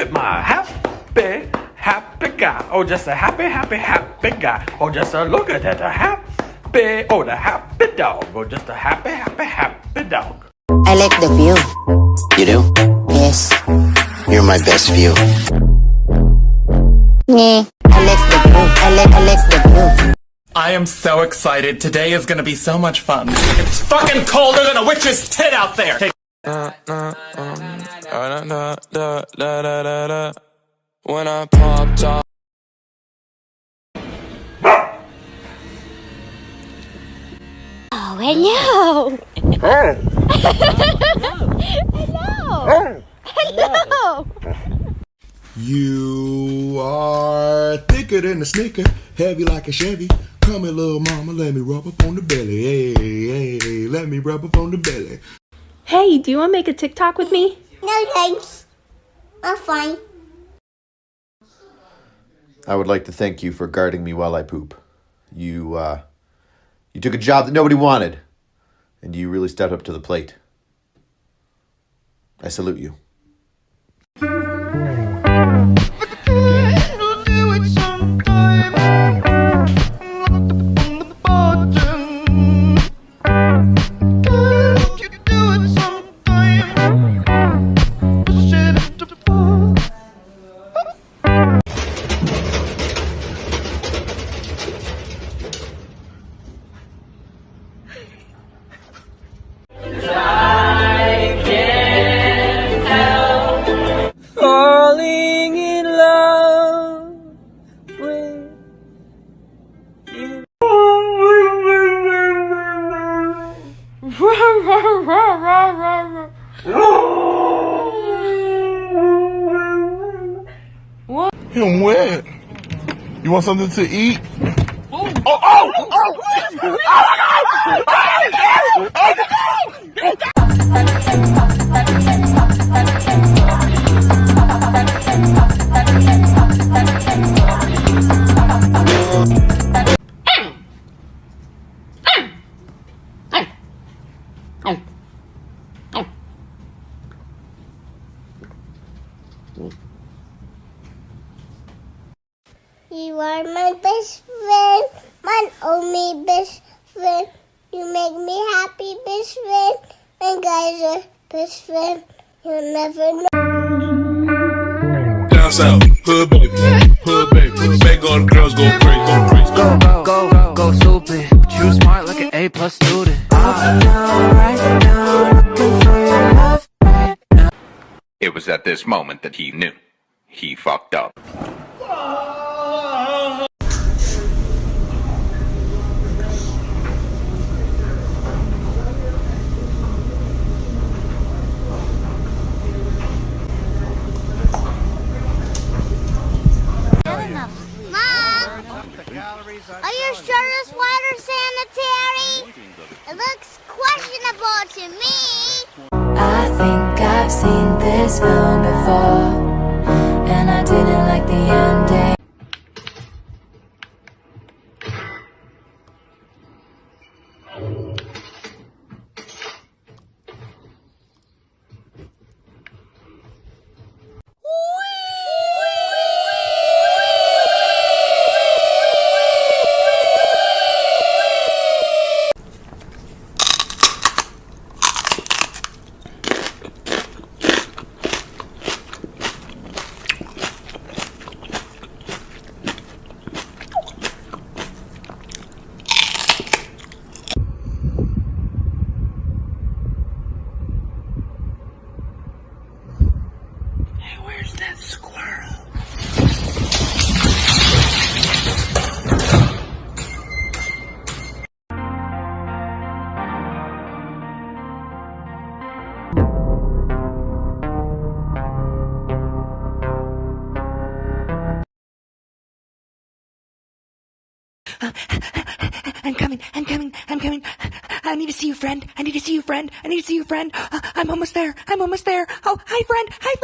at my happy, happy guy. Oh, just a happy, happy, happy guy. Oh, just a look at that, the happy dog. Oh, just a happy, happy, happy dog. I like the view. You do? Yes. You're my best view. Yeah. I like the view. I like the view. I am so excited. Today is gonna be so much fun. It's fucking colder than a witch's tit out there! When I popped up. Oh, hello! Hello! Hello! You are thicker than a snicker, heavy like a Chevy. Come here, little mama, let me rub up on the belly. Hey, hey, let me rub up on the belly. Hey, do you want to make a TikTok with me? No thanks. I'm fine. I would like to thank you for guarding me while I poop. You took a job that nobody wanted, and you really stepped up to the plate. I salute you. Falling in love with you. Him wet. You want something to eat? You are my best friend, my only best friend. You make me happy, best friend. And guys are best friend. You'll never know. Down south, hood baby, make all the girls go crazy, Go stupid. You smart like an A+ student. It was at this moment that he knew. He fucked up. Mom, are you sure this water's sanitary? It looks questionable to me. I think I've seen this film before, and I didn't like the ending. Where's that squirrel? I'm coming. I need to see you, friend. I need to see you, friend. I'm almost there. Oh, hi, friend. Hi.